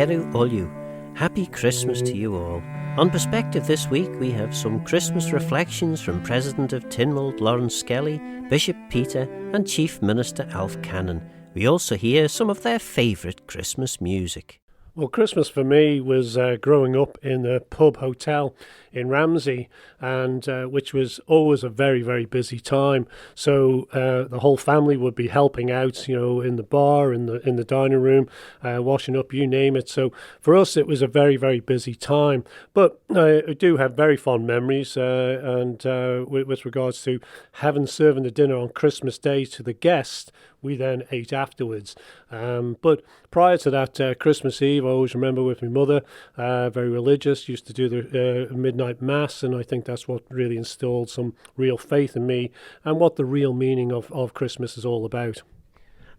Ceru Olu. Happy Christmas to you all. On Perspective this week we have some Christmas reflections from President of Tynwald Laurence Skelly, Bishop Peter and Chief Minister Alf Cannan. We also hear some of their favourite Christmas music. Well, Christmas for me was growing up in the pub hotel in Ramsey, and which was always a very, very busy time. So the whole family would be helping out, in the bar, in the dining room, washing up, you name it. So for us, it was a very, very busy time. But I do have very fond memories, and with regards to serving the dinner on Christmas Day to the guests. We then ate afterwards. But prior to that, Christmas Eve, I always remember with my mother, very religious, used to do the midnight mass, and I think that's what really instilled some real faith in me and what the real meaning of Christmas is all about.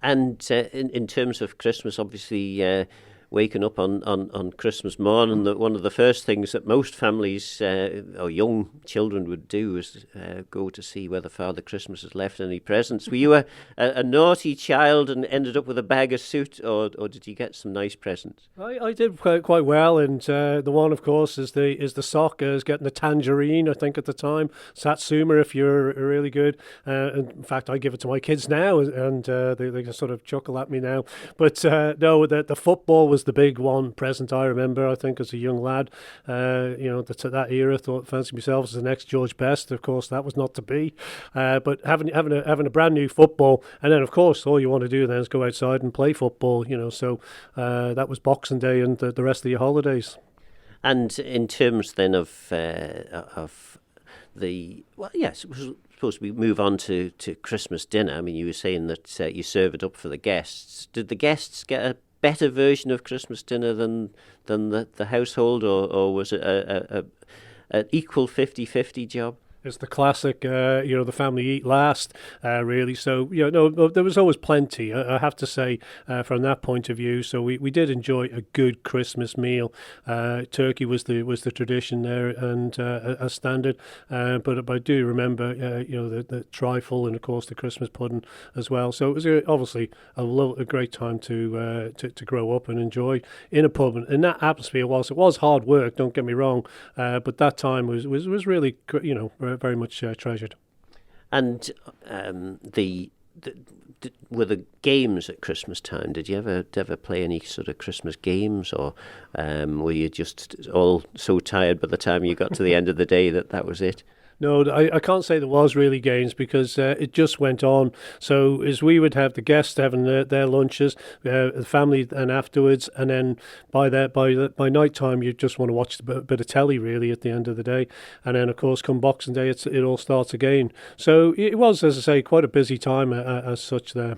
And in terms of Christmas, obviously waking up on Christmas morning, one of the first things that most families or young children would do is go to see whether Father Christmas has left any presents. Were you a naughty child and ended up with a bag of soot, or did you get some nice presents? I did quite well, and the one, of course, is the sock, is getting the tangerine, I think, at the time. Satsuma, if you're really good. In fact, I give it to my kids now, and they sort of chuckle at me now. But no, the football was the big one present I remember, I think, as a young lad. That era, thought, fancied myself as the next George Best. Of course, that was not to be. But having a brand new football, and then, of course, all you want to do then is go outside and play football, So that was Boxing Day and the rest of your holidays. And in terms then of suppose we move on to Christmas dinner. I mean, you were saying that you serve it up for the guests. Did the guests get a better version of Christmas dinner than the household, or was it an equal 50-50 job? It's the classic, the family eat last, really. So, there was always plenty, I have to say, from that point of view. So we did enjoy a good Christmas meal. Turkey was the tradition there, and a standard. But I do remember, the trifle and, of course, the Christmas pudding as well. So it was obviously a great time to grow up and enjoy in a pub. And that atmosphere it was hard work, don't get me wrong, but that time was really, very much treasured. And were the games at Christmas time? Did you ever play any sort of Christmas games, or were you just all so tired by the time you got to the end of the day that was it? No, I can't say there was really games, because it just went on. So as we would have the guests having their lunches, the family, and afterwards, and then by night time you just want to watch a bit of telly really at the end of the day, and then of course come Boxing Day it all starts again. So it was, as I say, quite a busy time as such there.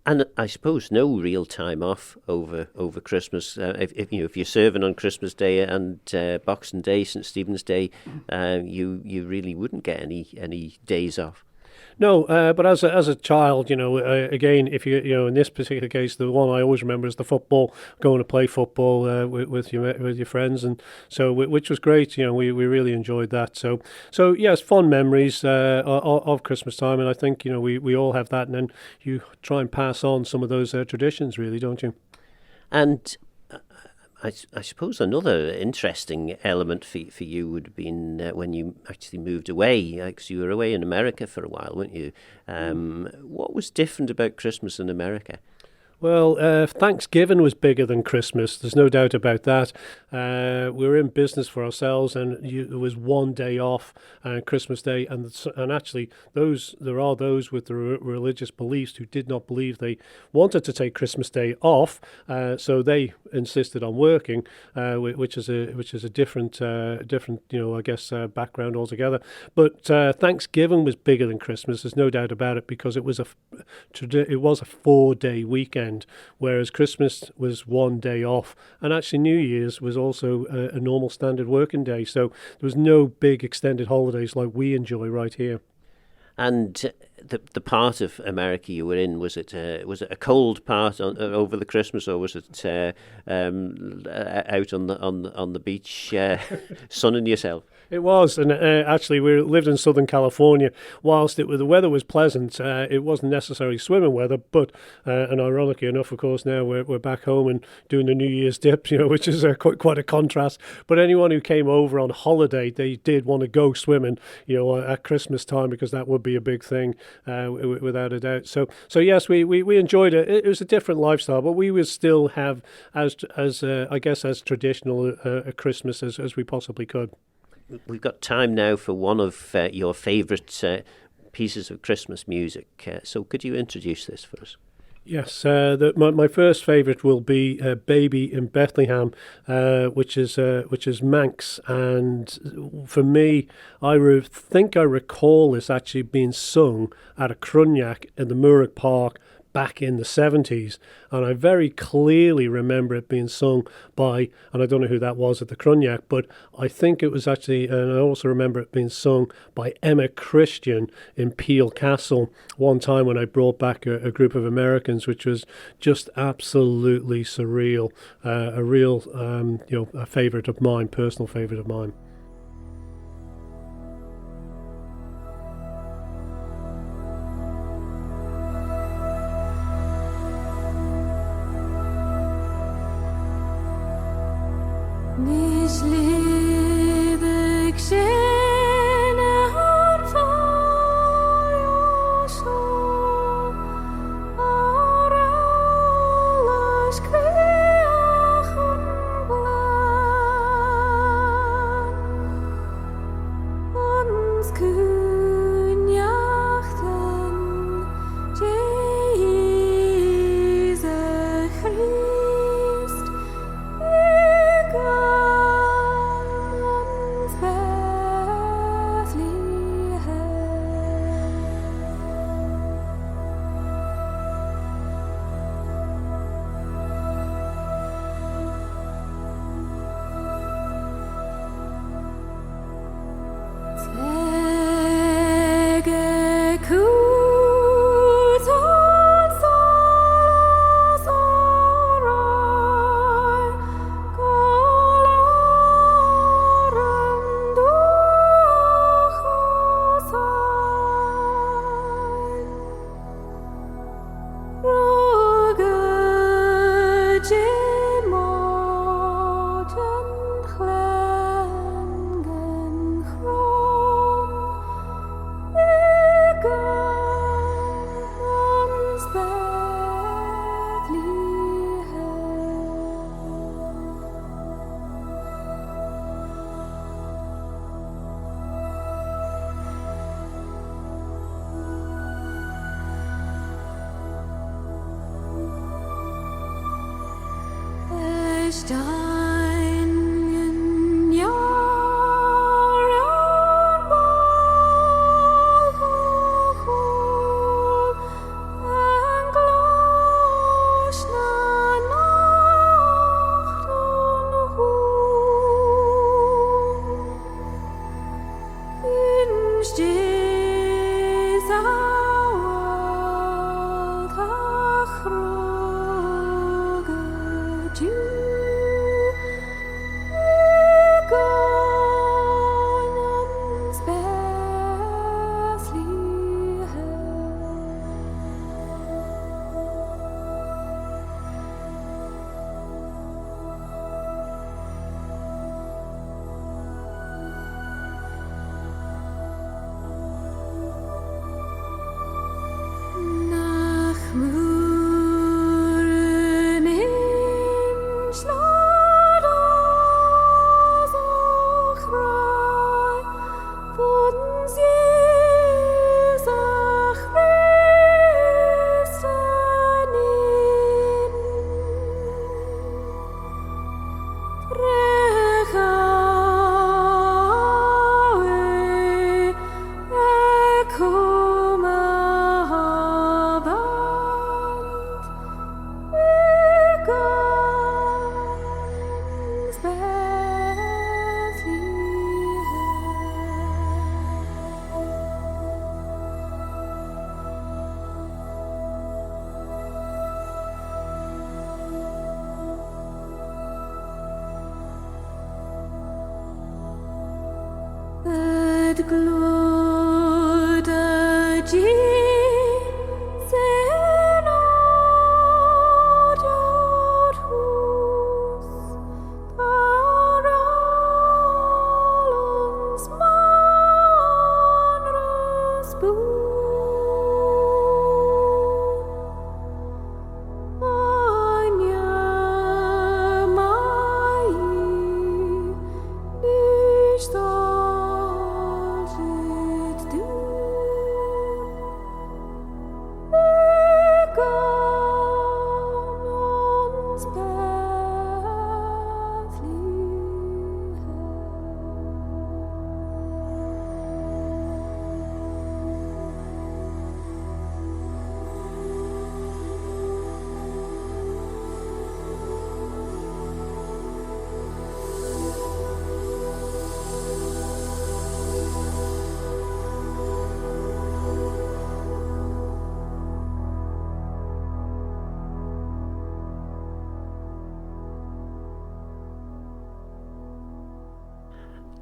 And I suppose no real time off over Christmas. If you're serving on Christmas Day and Boxing Day, St Stephen's Day, you really wouldn't get any days off. No, but as a child, again, if in this particular case, the one I always remember is the football, going to play football with your friends, and so which was great. We really enjoyed that. So yes, fond memories of Christmas time, and I think we all have that, and then you try and pass on some of those traditions, really, don't you? And I suppose another interesting element for you would have been when you actually moved away, because you were away in America for a while, weren't you? What was different about Christmas in America? Well, Thanksgiving was bigger than Christmas. There's no doubt about that. We were in business for ourselves, and there was one day off, Christmas Day, and actually there are those with the religious beliefs who did not believe they wanted to take Christmas Day off, so they insisted on working, which is a different background altogether. But Thanksgiving was bigger than Christmas. There's no doubt about it, because it was a 4-day weekend. Whereas Christmas was one day off, and actually New Year's was also a normal standard working day. So there was no big extended holidays like we enjoy right here. And the part of America you were in, was it a cold part over the Christmas, or was it out on the beach, sunning yourself? It was, and actually we lived in Southern California. Whilst the weather was pleasant, it wasn't necessarily swimming weather, but and ironically enough, of course, now we're back home and doing the New Year's dip, which is quite a contrast. But anyone who came over on holiday, they did want to go swimming, at Christmas time, because that would be a big thing, without a doubt. So yes, we enjoyed it. It was a different lifestyle, but we would still have as traditional a Christmas as we possibly could. We've got time now for one of your favourite pieces of Christmas music. So could you introduce this for us? Yes, my first favourite will be "Baby in Bethlehem," which is Manx, and for me, I think I recall this actually being sung at a crunyak in the Murrick Park back in the 70s, and I very clearly remember it being sung by, and I don't know who that was at the crunyak, but I think it was actually, and I also remember it being sung by Emma Christian in Peel Castle one time when I brought back a group of Americans, which was just absolutely surreal, a real a favourite of mine, personal favourite of mine.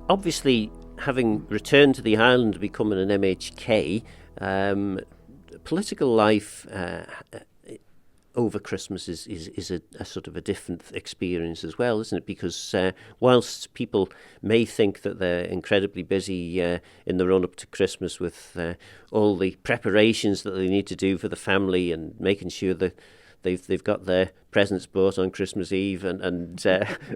Obviously, having returned to the island, becoming an MHK, political life over Christmas is a sort of a different experience as well, isn't it? Because whilst people may think that they're incredibly busy in the run-up to Christmas with all the preparations that they need to do for the family and making sure that they've got their presents bought on Christmas Eve and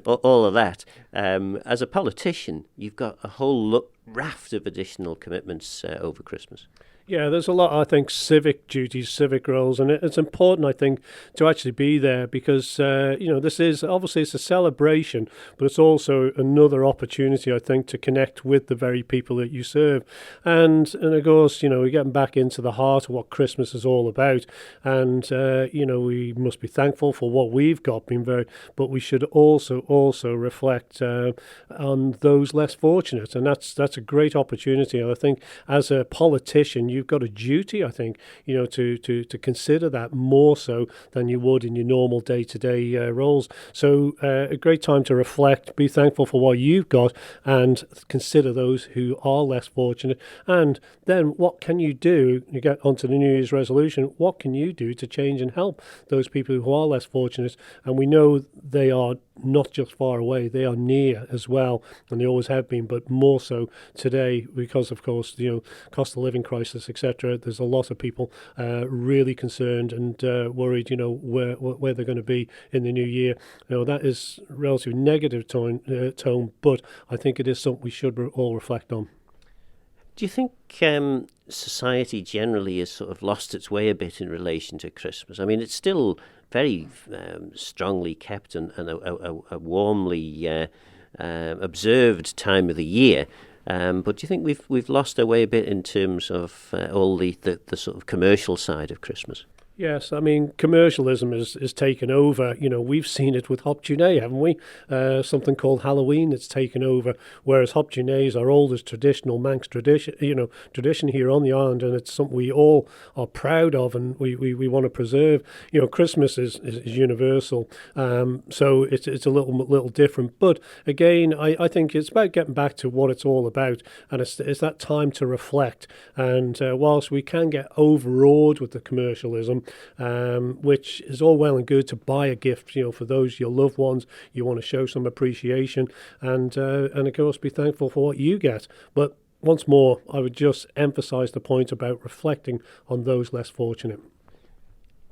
all of that. As a politician, you've got a whole raft of additional commitments over Christmas. Yeah, there's a lot, I think, civic duties, civic roles, and it's important, I think, to actually be there because, this is, obviously, it's a celebration, but it's also another opportunity, I think, to connect with the very people that you serve. And of course, we're getting back into the heart of what Christmas is all about. And, we must be thankful for what we've got, but we should also reflect on those less fortunate. And that's a great opportunity. And I think as a politician, you've got a duty, I think, to consider that more so than you would in your normal day-to-day roles. So a great time to reflect, be thankful for what you've got, and consider those who are less fortunate. And then what can you do? You get onto the New Year's resolution. What can you do to change and help those people who are less fortunate? And we know they are not just far away, they are near as well, and they always have been, but more so today because, of course, cost of living crisis, etc. There's a lot of people really concerned and worried, where they're going to be in the new year. That is relatively negative tone, but I think it is something we should all reflect on. Do you think society generally has sort of lost its way a bit in relation to Christmas? I mean, it's still very strongly kept and a warmly observed time of the year. But do you think we've lost our way a bit in terms of all the sort of commercial side of Christmas? Yes, I mean, commercialism is taken over. We've seen it with Hop Junet, haven't we? Something called Halloween that's taken over, whereas Hop Junet is our oldest traditional Manx tradition here on the island, and it's something we all are proud of and we want to preserve. Christmas is universal, so it's a little different. But again, I think it's about getting back to what it's all about, and it's that time to reflect. And whilst we can get overawed with the commercialism, which is all well and good to buy a gift, for those your loved ones, you want to show some appreciation, and of course be thankful for what you get. But once more, I would just emphasise the point about reflecting on those less fortunate.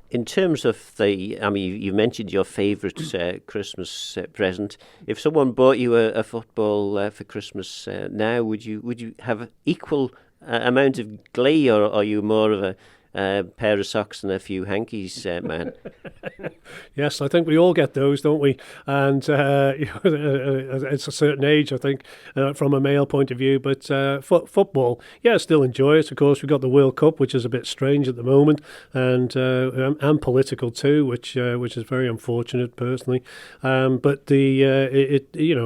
In terms of you mentioned your favourite Christmas present. If someone bought you a football for Christmas now, would you have equal amount of glee, or are you more of a pair of socks and a few hankies, man? Yes, I think we all get those, don't we? And it's a certain age, I think, from a male point of view. But football, I still enjoy it. Of course, we've got the World Cup, which is a bit strange at the moment, and political too, which is very unfortunate personally. But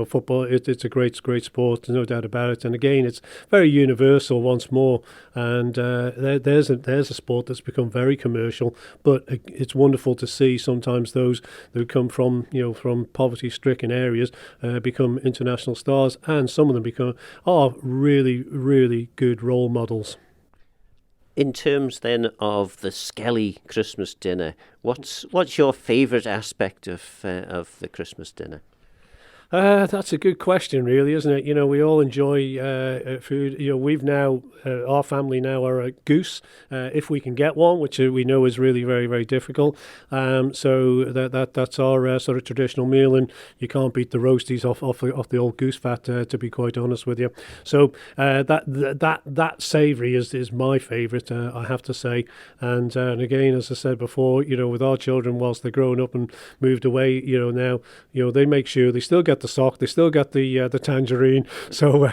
football, it's a great sport, there's no doubt about it. And again, it's very universal once more. And there's a sport sport that's become very commercial, but it's wonderful to see sometimes those that come from from poverty-stricken areas become international stars, and some of them are really, really good role models. In terms then of the Skelly Christmas dinner, what's your favourite aspect of the Christmas dinner? That's a good question, really, isn't it? We all enjoy food. We've now, our family now are a goose, if we can get one, which we know is really very, very difficult. So that's our sort of traditional meal, and you can't beat the roasties off the old goose fat, to be quite honest with you. So that savoury is my favourite, I have to say. And again, as I said before, with our children, whilst they're growing up and moved away, now, they make sure they still get the sock, they still get the tangerine, so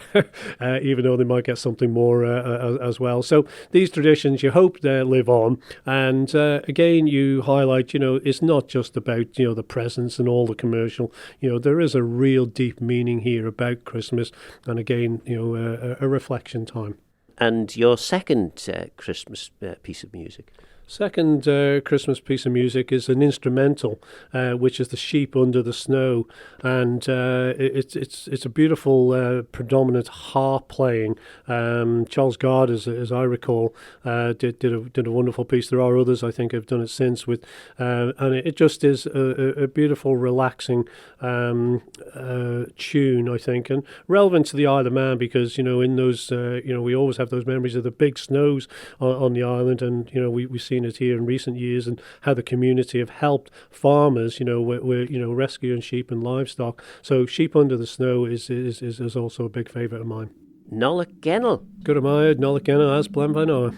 even though they might get something more as well. So these traditions, you hope they live on, and again, you highlight, it's not just about the presents and all the commercial. There is a real deep meaning here about Christmas, and again, a reflection time. And your second Christmas piece of music? Second Christmas piece of music is an instrumental, which is The Sheep Under the Snow, and it's a beautiful predominant harp playing. Charles Gard, as I recall, did a wonderful piece. There are others, I think, have done it since with, and it just is a beautiful, relaxing tune, I think, and relevant to the Isle of Man, because in those we always have those memories of the big snows on the island, and we've seen it here in recent years, and how the community have helped farmers, we're rescuing sheep and livestock. So Sheep Under the Snow is also a big favourite of mine. Nolla Gennell. Good amaya, Nolla Gennell as Blan by Noah.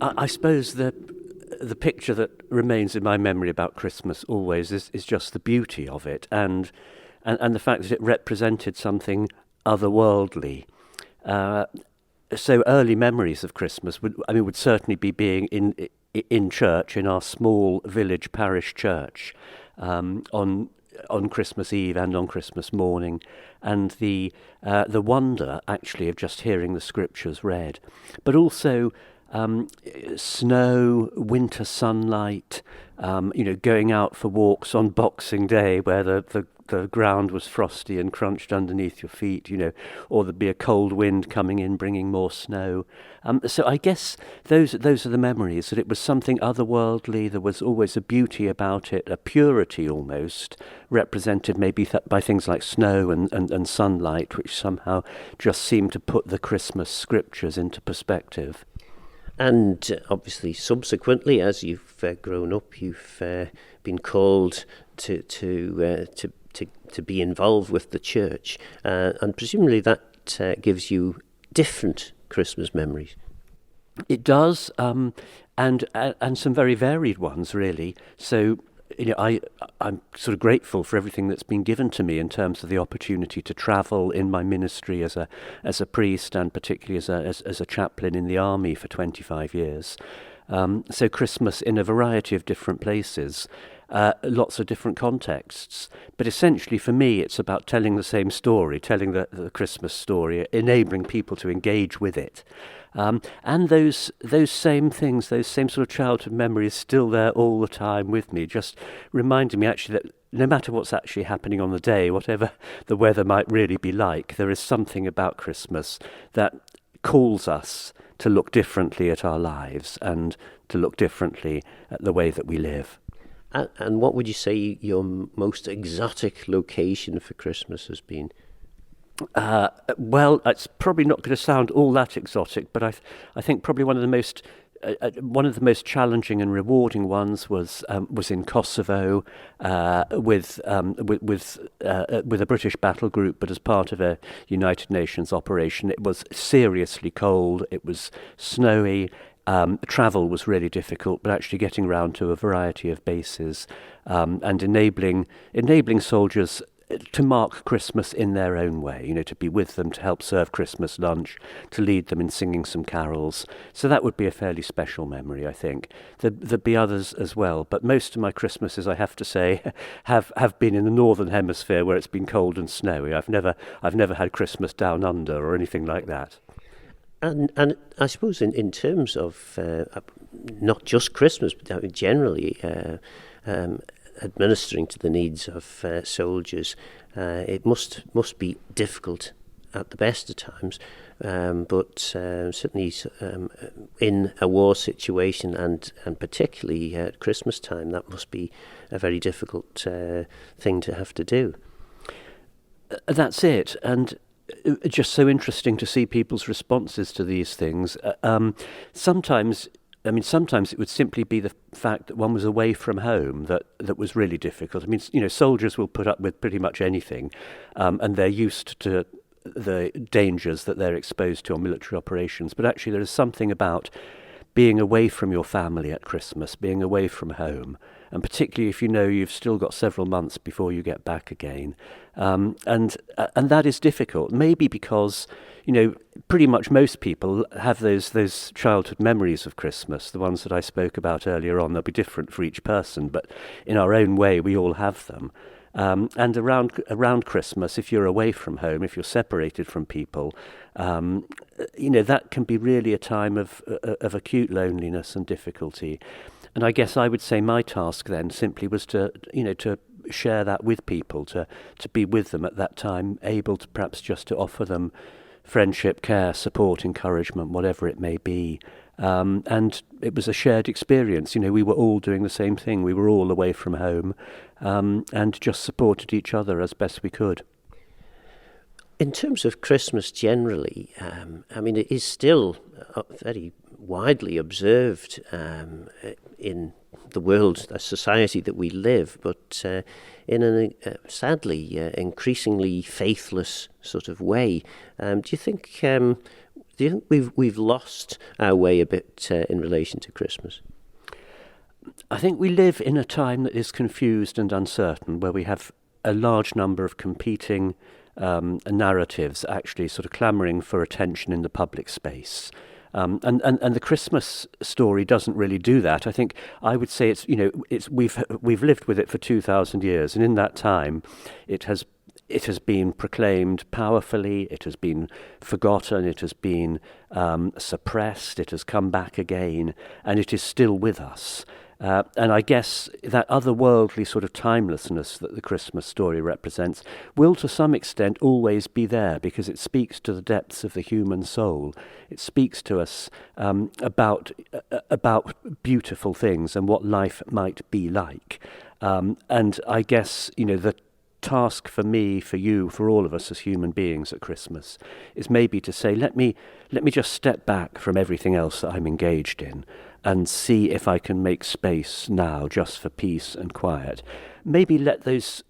I suppose the picture that remains in my memory about Christmas always is just the beauty of it, and the fact that it represented something otherworldly. So early memories of Christmas would certainly be being in church, in our small village parish church, on Christmas Eve and on Christmas morning, and the wonder actually of just hearing the scriptures read, but also snow, winter sunlight, going out for walks on Boxing Day where the ground was frosty and crunched underneath your feet, or there'd be a cold wind coming in bringing more snow. So I guess those are the memories, that it was something otherworldly. There was always a beauty about it, a purity almost, represented maybe by things like snow and sunlight, which somehow just seemed to put the Christmas scriptures into perspective. And obviously, subsequently, as you've grown up, you've been called to be involved with the church, and presumably that gives you different Christmas memories. It does, and some very varied ones, really. So, I'm sort of grateful for everything that's been given to me in terms of the opportunity to travel in my ministry as a priest, and particularly as a chaplain in the army for 25 years. So Christmas in a variety of different places, lots of different contexts. But essentially for me, it's about telling the same story, telling the Christmas story, enabling people to engage with it. And those same things, those same sort of childhood memories still there all the time with me, just reminding me actually that no matter what's actually happening on the day, whatever the weather might really be like, there is something about Christmas that calls us to look differently at our lives and to look differently at the way that we live. And what would you say your most exotic location for Christmas has been? Well, it's probably not going to sound all that exotic, but I think probably one of the most challenging and rewarding ones was in Kosovo, with a British battle group, but as part of a United Nations operation. It was seriously cold. It was snowy. Travel was really difficult, but actually getting round to a variety of bases, and enabling soldiers to mark Christmas in their own way, to be with them, to help serve Christmas lunch, to lead them in singing some carols. So that would be a fairly special memory, I think. There'd be others as well, but most of my Christmases, I have to say, have been in the Northern Hemisphere where it's been cold and snowy. I've never had Christmas down under or anything like that. And I suppose in terms of not just Christmas, but generally administering to the needs of soldiers, it must be difficult at the best of times, but certainly in a war situation and particularly at Christmas time, that must be a very difficult thing to have to do. That's it, and just so interesting to see people's responses to these things. Sometimes it would simply be the fact that one was away from home that was really difficult. Soldiers will put up with pretty much anything, and they're used to the dangers that they're exposed to on military operations. But actually there is something about being away from your family at Christmas, being away from home, and particularly if you've still got several months before you get back again. And that is difficult, maybe because pretty much most people have those childhood memories of Christmas, the ones that I spoke about earlier on. They'll be different for each person, but in our own way we all have them. And around Christmas, if you're away from home, if you're separated from people, that can be really a time of acute loneliness and difficulty. And I guess I would say my task then simply was to share that with people, to be with them at that time, able to perhaps just to offer them friendship, care, support, encouragement, whatever it may be. And it was a shared experience. We were all doing the same thing. We were all away from home, and just supported each other as best we could. In terms of Christmas generally, it is still very widely observed in the world, the society that we live, but in a sadly increasingly faithless sort of way. Do you think Do you think we've lost our way a bit in relation to Christmas? I think we live in a time that is confused and uncertain, where we have a large number of competing narratives actually sort of clamouring for attention in the public space. And the Christmas story doesn't really do that. I think I would say we've lived with it for 2,000 years, and in that time, it has been proclaimed powerfully. It has been forgotten. It has been suppressed. It has come back again, and it is still with us. And I guess that otherworldly sort of timelessness that the Christmas story represents will to some extent always be there, because it speaks to the depths of the human soul. It speaks to us about beautiful things and what life might be like. And I guess, the task for me, for you, for all of us as human beings at Christmas is maybe to say, let me just step back from everything else that I'm engaged in and see if I can make space now just for peace and quiet. Maybe let those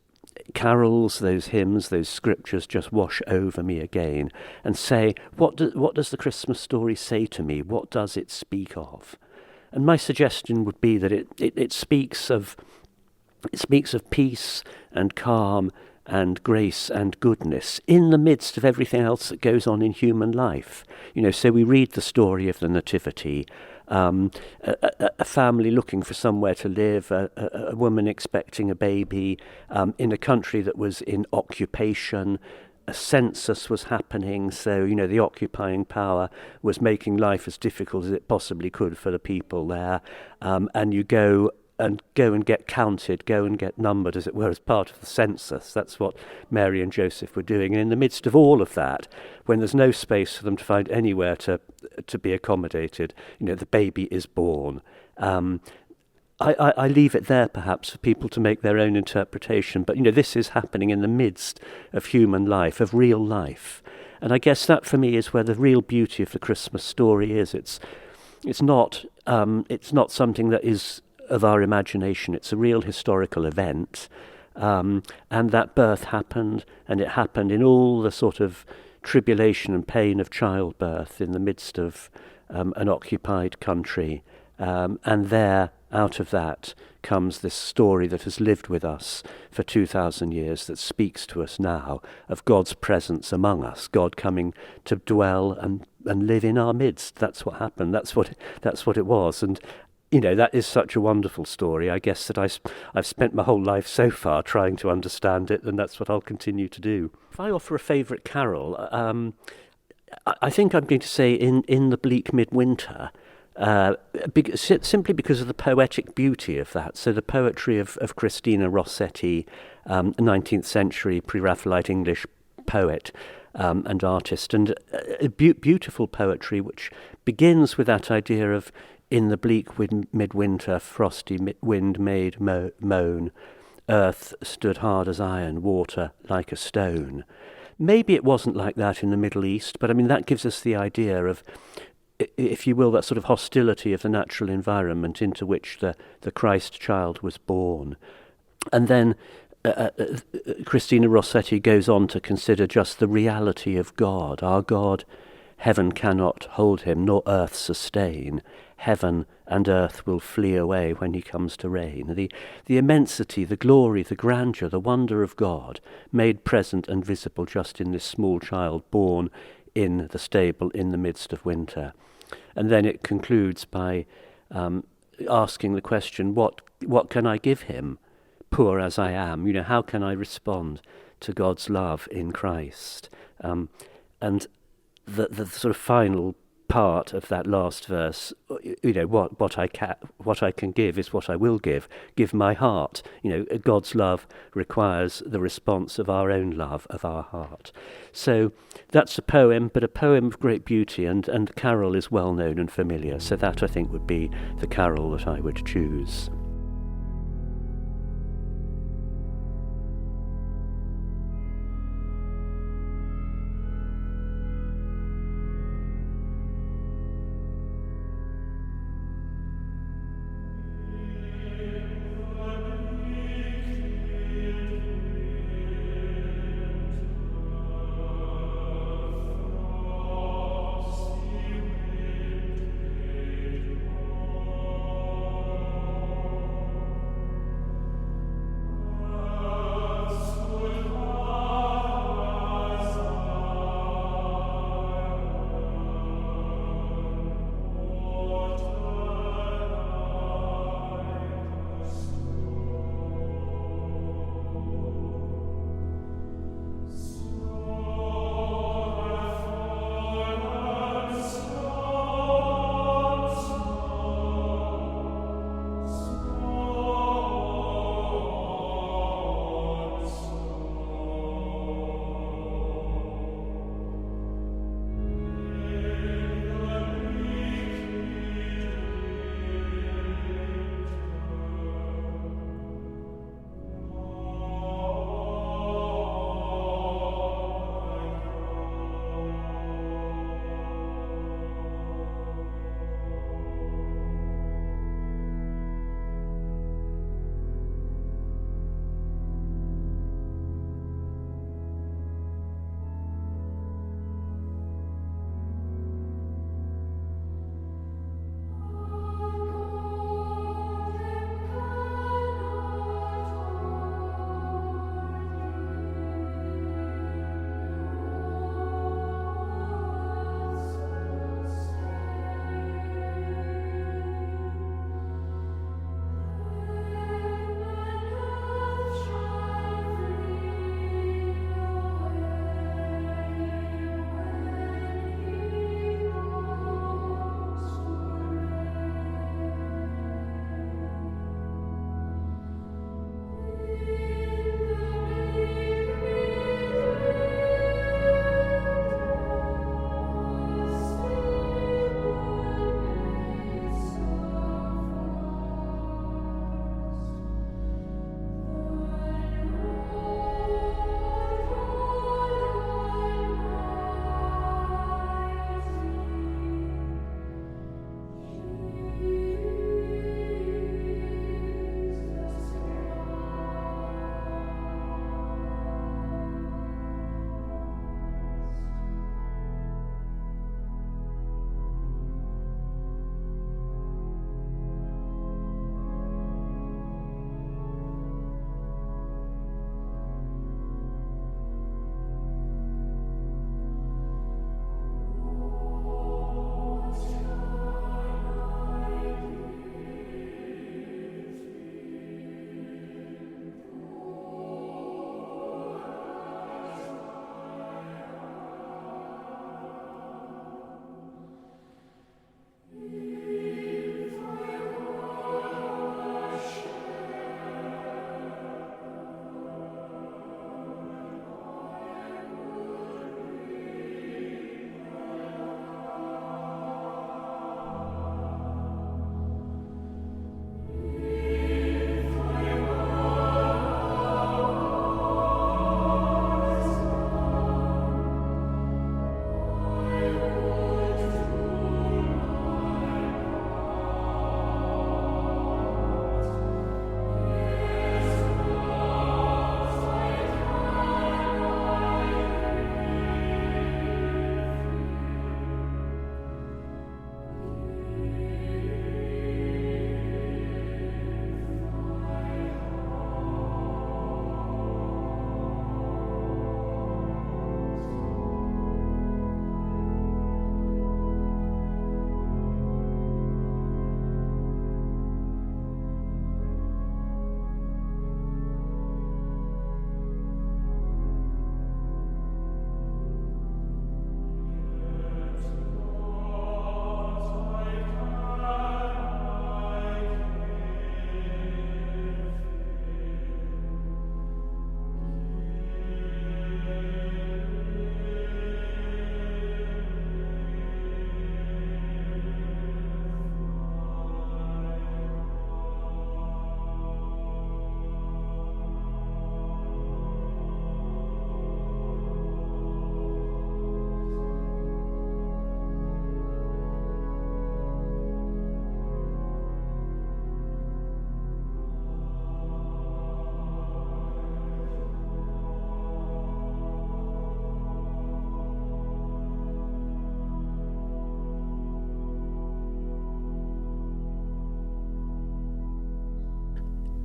carols, those hymns, those scriptures just wash over me again and say, what does the Christmas story say to me? What does it speak of? And my suggestion would be that it speaks of peace and calm and grace and goodness in the midst of everything else that goes on in human life. So we read the story of the Nativity, a family looking for somewhere to live, a woman expecting a baby, in a country that was in occupation. A census was happening, so the occupying power was making life as difficult as it possibly could for the people there. And you go and get counted, go and get numbered, as it were, as part of the census. That's what Mary and Joseph were doing. And in the midst of all of that, when there's no space for them to find anywhere to be accommodated, the baby is born. I leave it there, perhaps, for people to make their own interpretation. But, this is happening in the midst of human life, of real life. And I guess that, for me, is where the real beauty of the Christmas story is. It's not something that is of our imagination. It's a real historical event, and that birth happened, and it happened in all the sort of tribulation and pain of childbirth in the midst of an occupied country, and there, out of that, comes this story that has lived with us for 2,000 years, that speaks to us now of God's presence among us, God coming to dwell and live in our midst. That's what happened. That's what it was. And that is such a wonderful story. I guess that I've spent my whole life so far trying to understand it, and that's what I'll continue to do. If I offer a favourite carol, I think I'm going to say in the bleak midwinter, simply because of the poetic beauty of that. So the poetry of Christina Rossetti, 19th century pre-Raphaelite English poet and artist, and beautiful poetry which begins with that idea of, in the bleak midwinter, frosty wind made moan, earth stood hard as iron, water like a stone. Maybe it wasn't like that in the Middle East, but that gives us the idea of, if you will, that sort of hostility of the natural environment into which the Christ child was born. And then Christina Rossetti goes on to consider just the reality of God. Our God, heaven cannot hold him, nor earth sustain. Heaven and earth will flee away when he comes to reign. The immensity, the glory, the grandeur, the wonder of God, made present and visible just in this small child born in the stable in the midst of winter. And then it concludes by asking the question, what can I give him, poor as I am? How can I respond to God's love in Christ? And the sort of final part of that last verse, what I can give is what I will give my heart. God's love requires the response of our own love, of our heart. So that's a poem, but a poem of great beauty, and the carol is well known and familiar, so that I think would be the carol that I would choose.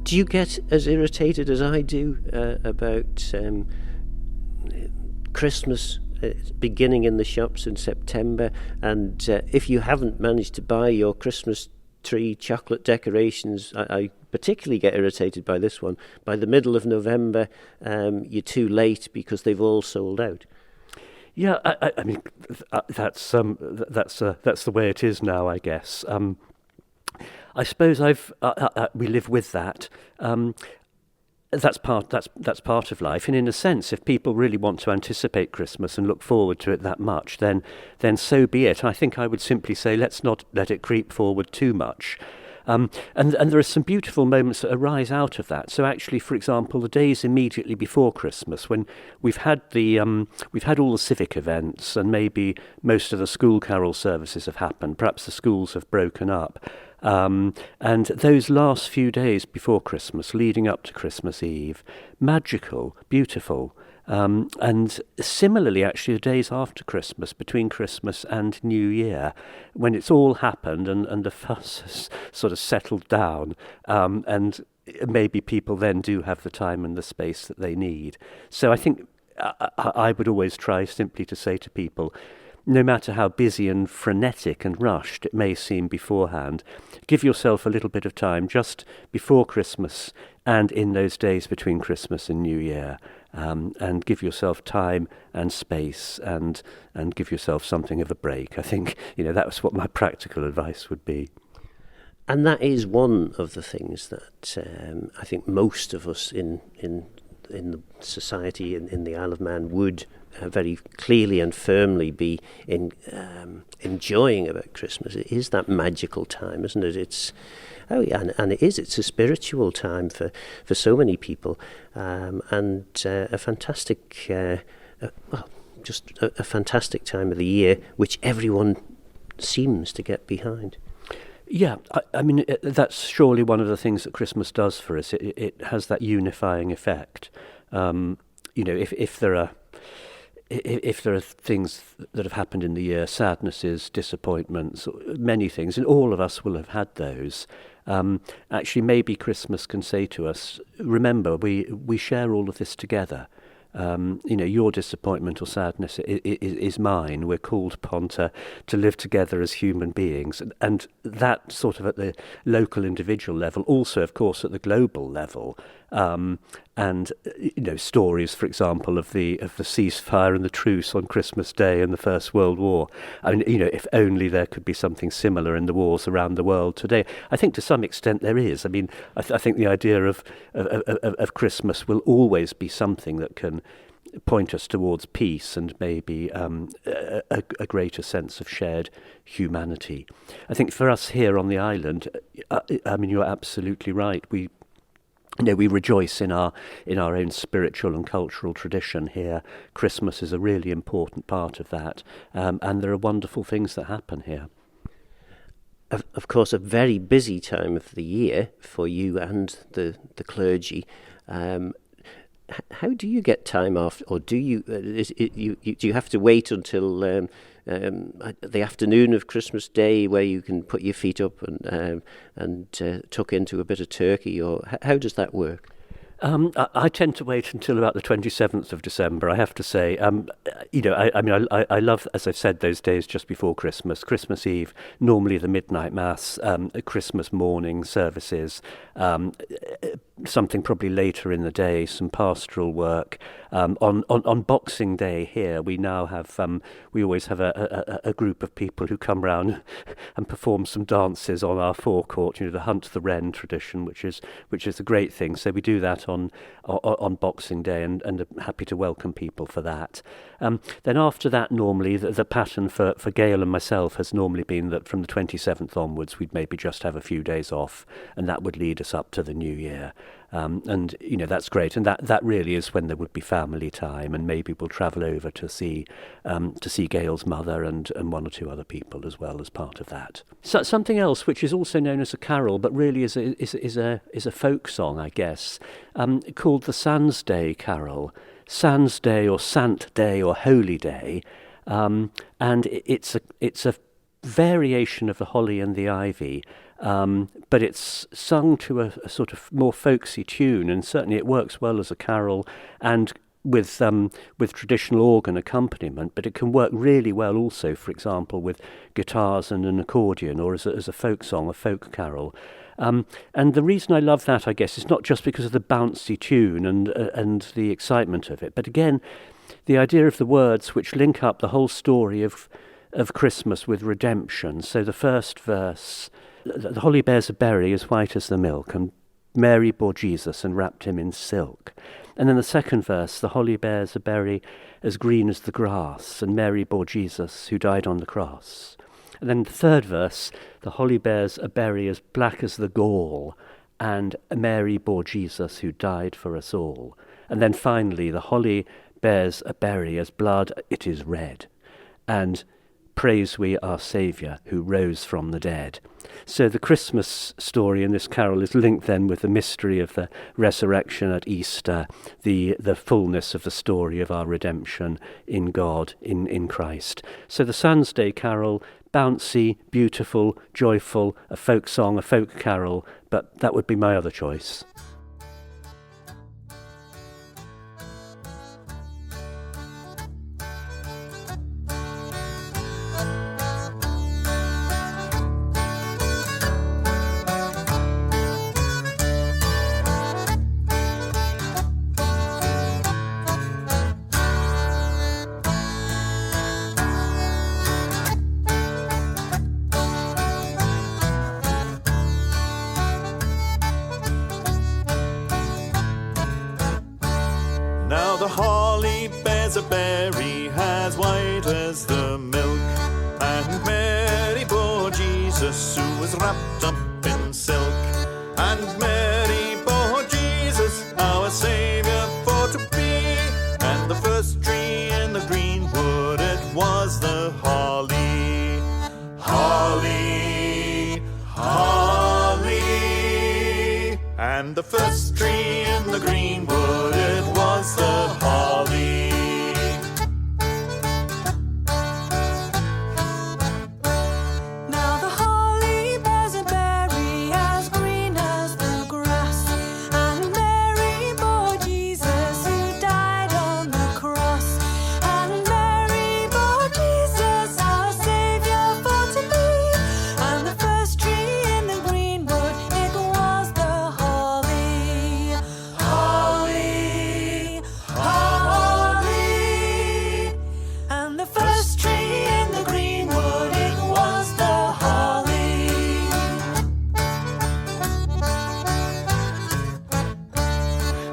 Do you get as irritated as I do about Christmas beginning in the shops in September, and if you haven't managed to buy your Christmas tree chocolate decorations, I particularly get irritated by this one. By the middle of November, you're too late because they've all sold out. Yeah, I mean that's the way it is now, I guess. I suppose we live with that. That's part of life, and in a sense, if people really want to anticipate Christmas and look forward to it that much, then so be it. I think I would simply say let's not let it creep forward too much. And there are some beautiful moments that arise out of that. So actually, for example, the days immediately before Christmas, when we've had all the civic events, and maybe most of the school carol services have happened. Perhaps the schools have broken up. And those last few days before Christmas, leading up to Christmas Eve, magical, beautiful. And similarly, actually, the days after Christmas, between Christmas and New Year, when it's all happened and the fuss has sort of settled down, and maybe people then do have the time and the space that they need. So I think I would always try simply to say to people, no matter how busy and frenetic and rushed it may seem beforehand, give yourself a little bit of time just before Christmas and in those days between Christmas and New Year, and give yourself time and space and give yourself something of a break. I think, that was what my practical advice would be. And that is one of the things that I think most of us in the society in the Isle of Man would very clearly and firmly be enjoying about Christmas. It is that magical time, isn't it? It's it's a spiritual time for so many people, and a fantastic, just a fantastic time of the year, which everyone seems to get behind. Yeah, I mean, that's surely one of the things that Christmas does for us. It has that unifying effect. If there are things that have happened in the year, sadnesses, disappointments, many things, and all of us will have had those. Actually, maybe Christmas can say to us, remember, we share all of this together. Your disappointment or sadness is mine. We're called upon to live together as human beings, and that sort of at the local individual level, also of course at the global level. And stories, for example, of the ceasefire and the truce on Christmas Day in the First World War. I mean, if only there could be something similar in the wars around the world today. I think to some extent there is. I mean, I think the idea of Christmas will always be something that can point us towards peace and maybe a greater sense of shared humanity. I think for us here on the island, I mean, you're absolutely right. We rejoice in our own spiritual and cultural tradition here. Christmas is a really important part of that, and there are wonderful things that happen here. Of course, a very busy time of the year for you and the clergy. How do you get time off, or do you do you have to wait until the afternoon of Christmas Day where you can put your feet up and tuck into a bit of turkey, or how does that work? I tend to wait until about the 27th of December, I have to say. I love, as I've said, those days just before Christmas. Christmas Eve, normally the midnight mass, Christmas morning services, something probably later in the day, some pastoral work. On Boxing Day here, we now have, we always have a group of people who come round and perform some dances on our forecourt, the Hunt the Wren tradition, which is a great thing. So we do that on Boxing Day, and are happy to welcome people for that. Then after that, normally the pattern for Gail and myself has normally been that from the 27th onwards we'd maybe just have a few days off, and that would lead us up to the New Year. And that's great, and that really is when there would be family time, and maybe we'll travel over to see Gail's mother and one or two other people as well as part of that. So something else which is also known as a carol, but really is a folk song, I guess, called the Sans Day Carol. Sans Day or Sant Day or Holy Day, and it's a variation of the Holly and the Ivy, but it's sung to a sort of more folksy tune, and certainly it works well as a carol and with traditional organ accompaniment, but it can work really well also, for example, with guitars and an accordion, or as a folk song, a folk carol. And the reason I love that, I guess, is not just because of the bouncy tune and the excitement of it, but again, the idea of the words which link up the whole story of Christmas with redemption. So the first verse, the holly bears a berry as white as the milk, and Mary bore Jesus and wrapped him in silk. And then the second verse, the holly bears a berry as green as the grass, and Mary bore Jesus who died on the cross. And then the third verse, the holly bears a berry as black as the gall, and Mary bore Jesus who died for us all. And then finally, the holly bears a berry as blood it is red, and praise we our Saviour who rose from the dead. So the Christmas story in this carol is linked then with the mystery of the resurrection at Easter, the fullness of the story of our redemption in God, in Christ. So the Sans Day carol, bouncy, beautiful, joyful, a folk song, a folk carol, but that would be my other choice. The holly bears a berry as white as the milk, and Mary bore Jesus who was wrapped up in silk. And Mary bore Jesus, our Saviour for to be, and the first tree in the greenwood, it was the holly. Holly, holly. And the first tree in the greenwood, it was the holly. Now the holly bears a berry as green as the grass, and Mary bore Jesus who died on the cross. And Mary bore Jesus, our Saviour for to be, and the first tree in the greenwood, it was the holly. Holly, holly. And the first tree in the greenwood, it was the holly.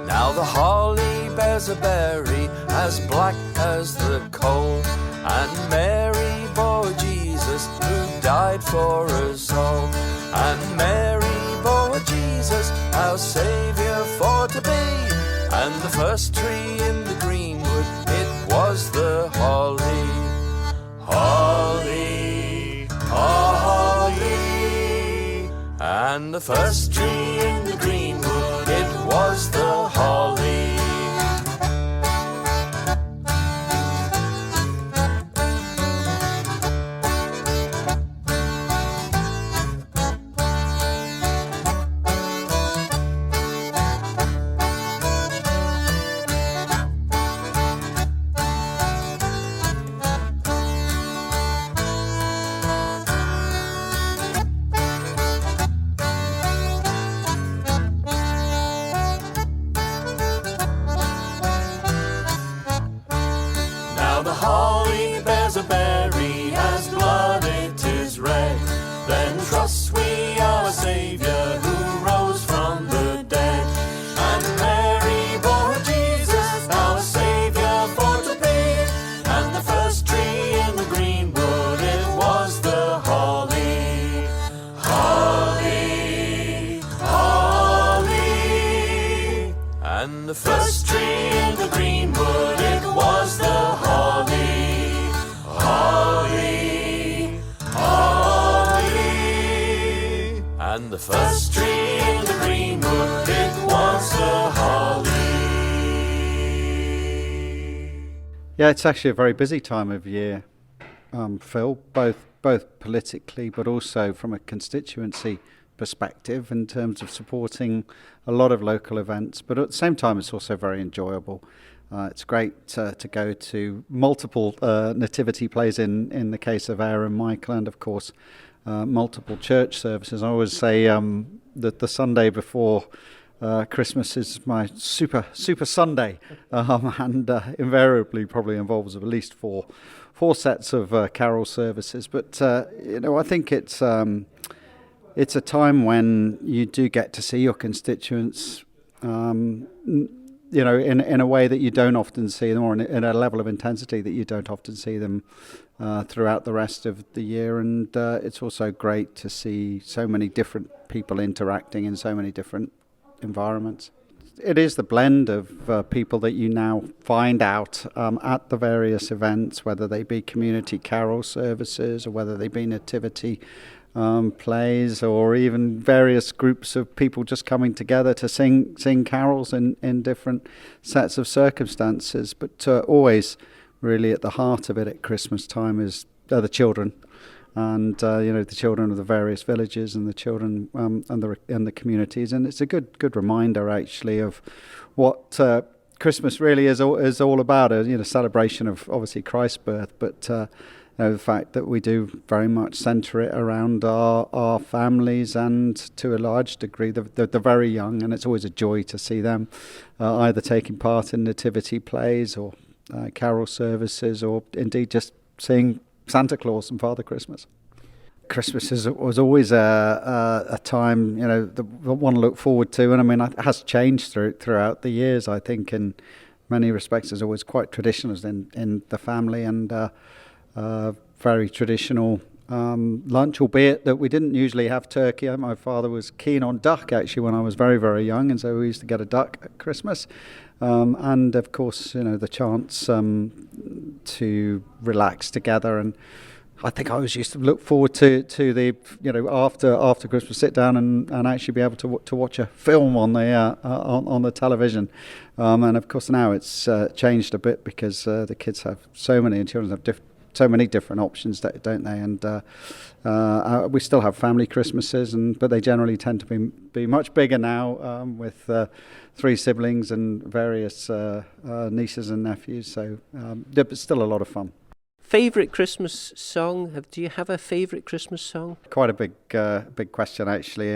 Now the holly bears a berry as black as the coal, and Mary bore Jesus who died for us all. And Mary bore Jesus, our Saviour for to be, and the first tree in the greenwood, it was the holly. Holly, holly. And the first tree in the greenwood, it was the holly. Now the holly bears a berry as blood it is red. Then trust we our Saviour who rose from the dead. And Mary bore Jesus, our Saviour for to be, and the first tree in the greenwood, it was the holly. Holly, holly. And the First tree in the greenwood, it was the holly. Holly, holly. and the First tree in the greenwood, it was the holly. Yeah, it's actually a very busy time of year, Phil, both politically but also from a constituency perspective in terms of supporting a lot of local events, but at the same time it's also very enjoyable. It's great to go to multiple nativity plays in the case of Aaron and Michael, and of course multiple church services. I always say that the Sunday before Christmas is my super Sunday, and invariably probably involves at least four sets of carol services. But I think it's a time when you do get to see your constituents, in a way that you don't often see them, or in a level of intensity that you don't often see them throughout the rest of the year. And it's also great to see so many different people interacting in so many different environments. It is the blend of people that you now find out at the various events, whether they be community carol services or whether they be nativity plays, or even various groups of people just coming together to sing carols in different sets of circumstances. But always really at the heart of it at Christmas time are the children, and the children of the various villages and the children and the communities. And it's a good reminder actually of what Christmas really is all about, a celebration of obviously Christ's birth, but the fact that we do very much centre it around our families, and to a large degree the very young, and it's always a joy to see them either taking part in nativity plays or carol services, or indeed just seeing Santa Claus and Father Christmas. Christmas was always a time, the one to look forward to, and I mean it has changed throughout the years. I think in many respects it's always quite traditional in the family, and very traditional lunch, albeit that we didn't usually have turkey. My father was keen on duck actually when I was very, very young, and so we used to get a duck at Christmas. And of course, the chance to relax together. And I think I always used to look forward to the, after Christmas, sit down and actually be able to watch a film on the television. And of course now it's changed a bit because the kids have children have so many different options, don't they? And we still have family Christmases, but they generally tend to be much bigger now, with 3 siblings and various nieces and nephews. So, but still a lot of fun. Favourite Christmas song? Do you have a favourite Christmas song? Quite a big question actually.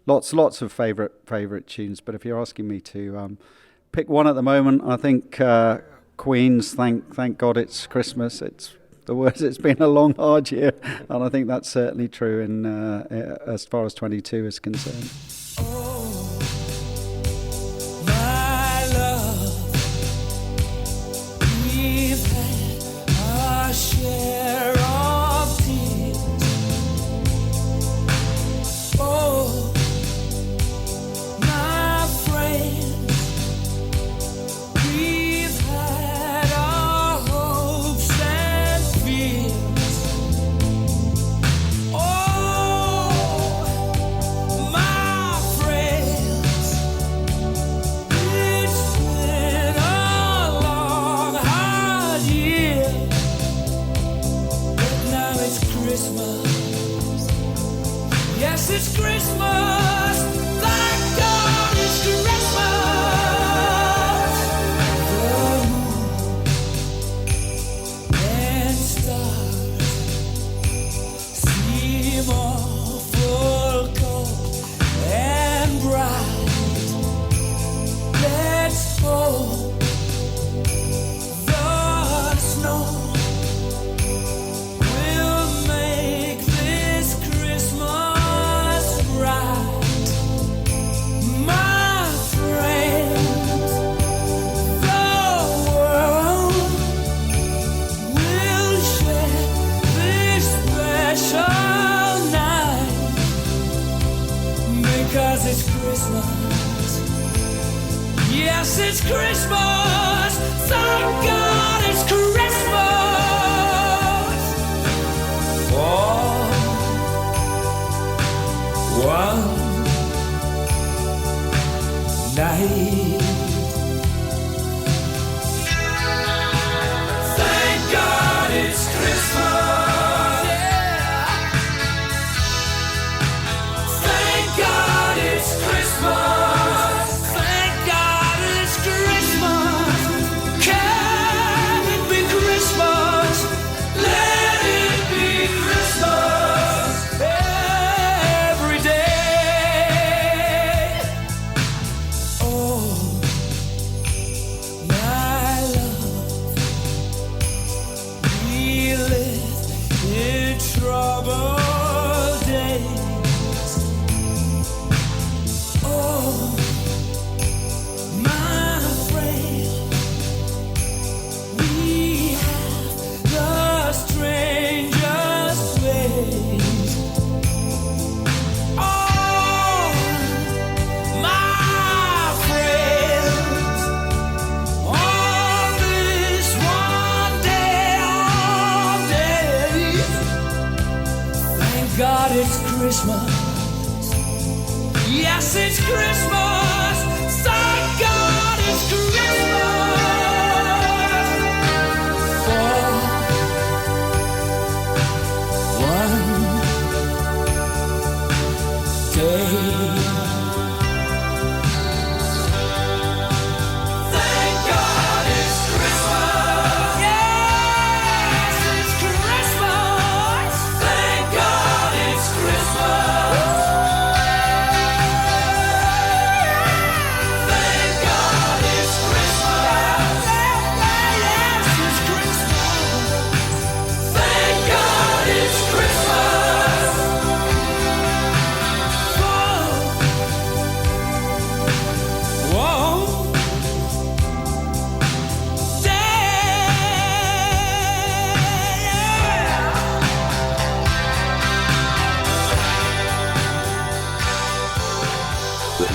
Lots of favourite tunes. But if you're asking me to pick one at the moment, I think Queen's "Thank God It's Christmas." It's the words. It's been a long, hard year, and I think that's certainly true in as far as 22 is concerned. Share of tears. Oh, my friends, we've had our hopes and fears. Oh, my friends, it's been a long, hard year. Christmas. Yes, it's Christmas. Thank God it's Christmas. The moon and stars seem awful cold and bright. Let's hope the snow yes, it's Christmas. Thank God it's Christmas. One night. Thank God it's Christmas. Yeah. Christmas. Yes, it's Christmas. Thank God it's Christmas. For one day.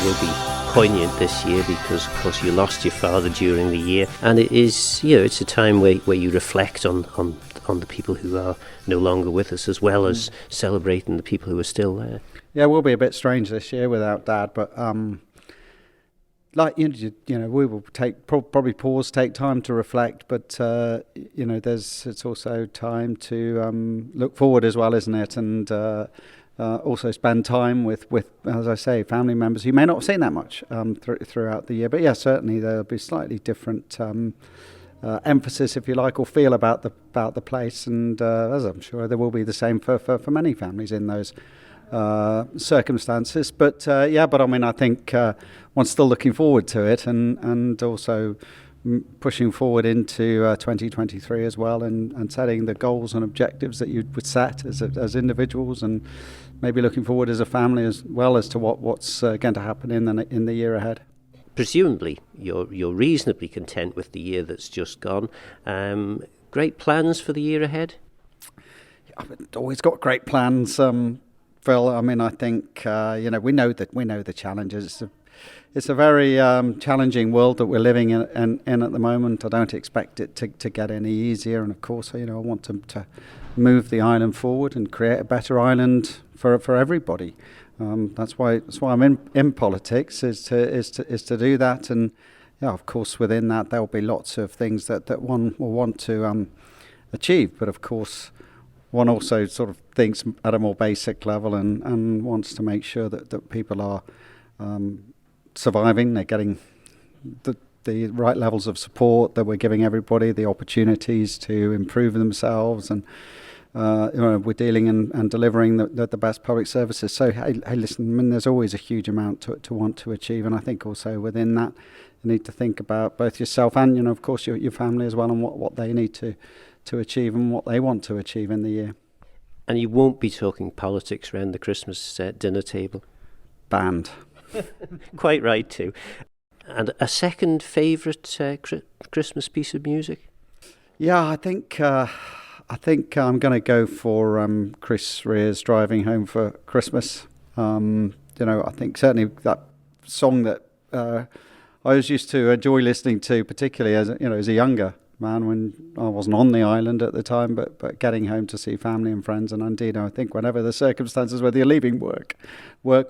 Will be poignant this year because, of course, you lost your father during the year, and it is, it's a time where you reflect on the people who are no longer with us, as well as celebrating the people who are still there. Yeah, it will be a bit strange this year without Dad, but we will probably pause, take time to reflect, but it's also time to look forward as well, isn't it? And also spend time with, as I say, family members who may not have seen that much throughout the year. But yeah, certainly there'll be slightly different emphasis, if you like, or feel about the place. And as I'm sure there will be the same for many families in those circumstances. But I mean, I think one's still looking forward to it, and also pushing forward into 2023 as well, and setting the goals and objectives that you would set as individuals, and maybe looking forward as a family as well as to what's going to happen in the year ahead. Presumably, you're reasonably content with the year that's just gone. Great plans for the year ahead? I've always got great plans, Phil. I mean, I think we know the challenges. It's a very challenging world that we're living in at the moment. I don't expect it to get any easier. And of course, I want to move the island forward and create a better island for everybody. That's why I'm in politics, is to do that. And of course, within that there'll be lots of things that one will want to achieve. But of course, one also sort of thinks at a more basic level and wants to make sure that people are surviving, they're getting the right levels of support, that we're giving everybody the opportunities to improve themselves, and we're dealing and delivering the best public services. So hey, listen, I mean, there's always a huge amount to want to achieve, and I think also within that you need to think about both yourself and of course your family as well, and what they need to achieve and what they want to achieve in the year. And you won't be talking politics around the Christmas dinner table? Banned. Quite right too. And a second favourite Christmas piece of music? Yeah, I think I'm going to go for Chris Rere's "Driving Home for Christmas." I think certainly that song that I was used to enjoy listening to, particularly as a younger man when I wasn't on the island at the time, but getting home to see family and friends. And indeed, I think whenever the circumstances, whether you're leaving work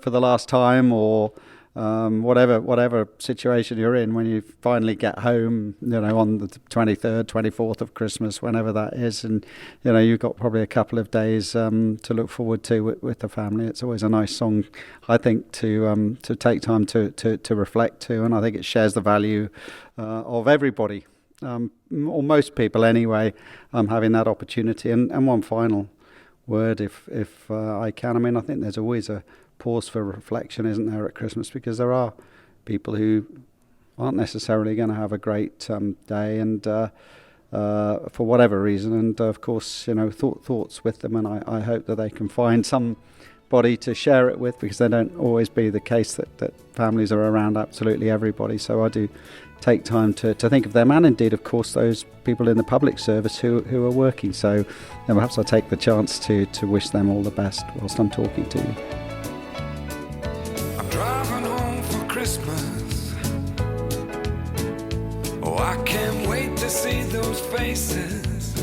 for the last time, or whatever situation you're in, when you finally get home, on the 23rd, 24th of Christmas, whenever that is, and you've got probably a couple of days to look forward to with the family. It's always a nice song, I think, to take time to reflect to, and I think it shares the value of everybody. Or most people anyway, having that opportunity. And one final word, if I can. I mean, I think there's always a pause for reflection, isn't there, at Christmas? Because there are people who aren't necessarily going to have a great day, and for whatever reason. And of course, thoughts with them. And I hope that they can find somebody to share it with, because they don't always be the case that families are around absolutely everybody. So I do take time to think of them, and indeed, of course, those people in the public service who are working. So perhaps I'll take the chance to wish them all the best whilst I'm talking to you. I'm driving home for Christmas. Oh, I can't wait to see those faces.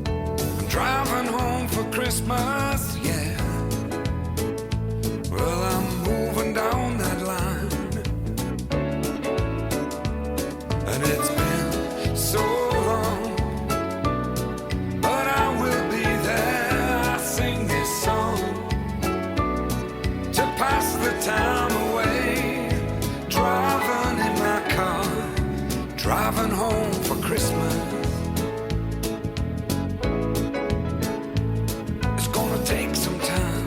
I'm driving home for Christmas. the time away. Driving in my car, driving home for Christmas. It's gonna take some time,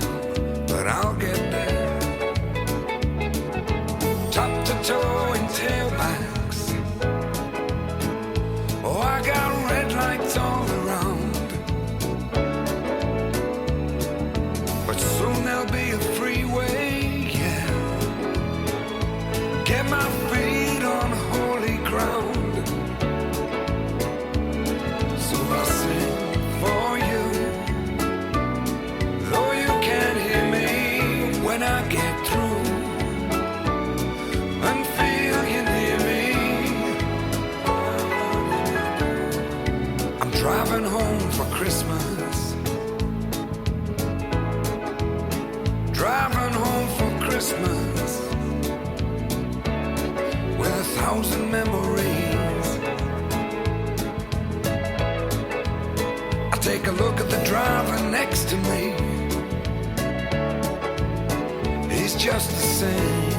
but I'll get there. Top to toe in tailbacks. Oh, I got red lights all around, but soon there'll be a freeway, yeah. Get my feet on holy ground. So I sing for you, though you can't hear me when I get through, and feel you near me. I'm driving home for Christmas, driving home for Christmas, with 1,000 memories. I take a look at the driver next to me. He's just the same,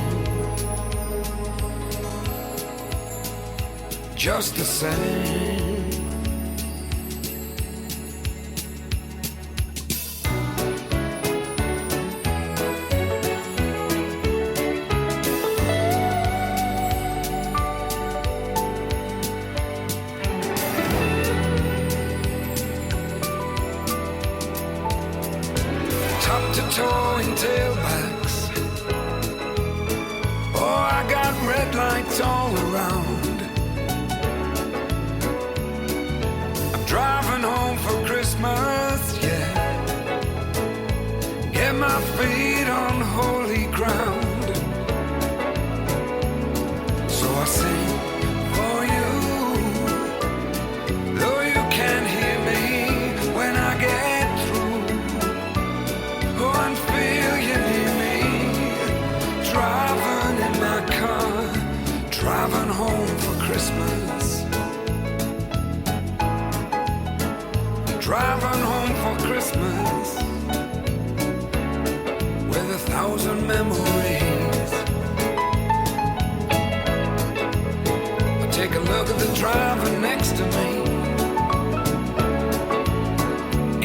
just the same. Top to toe in tailbacks. Oh, I got red lights all around. I'm driving home for Christmas, yeah. Get my feet on holy ground. So I sing for you, though you can't hear me when I get through. Go and feel you near me. Driving in my car, driving home for Christmas. Driving home for Christmas, with 1,000 memories. I take a look at the driver next to me.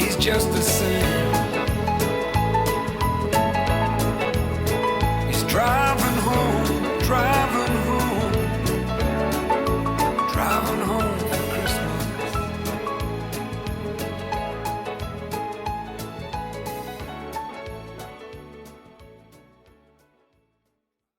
He's just the same. He's driving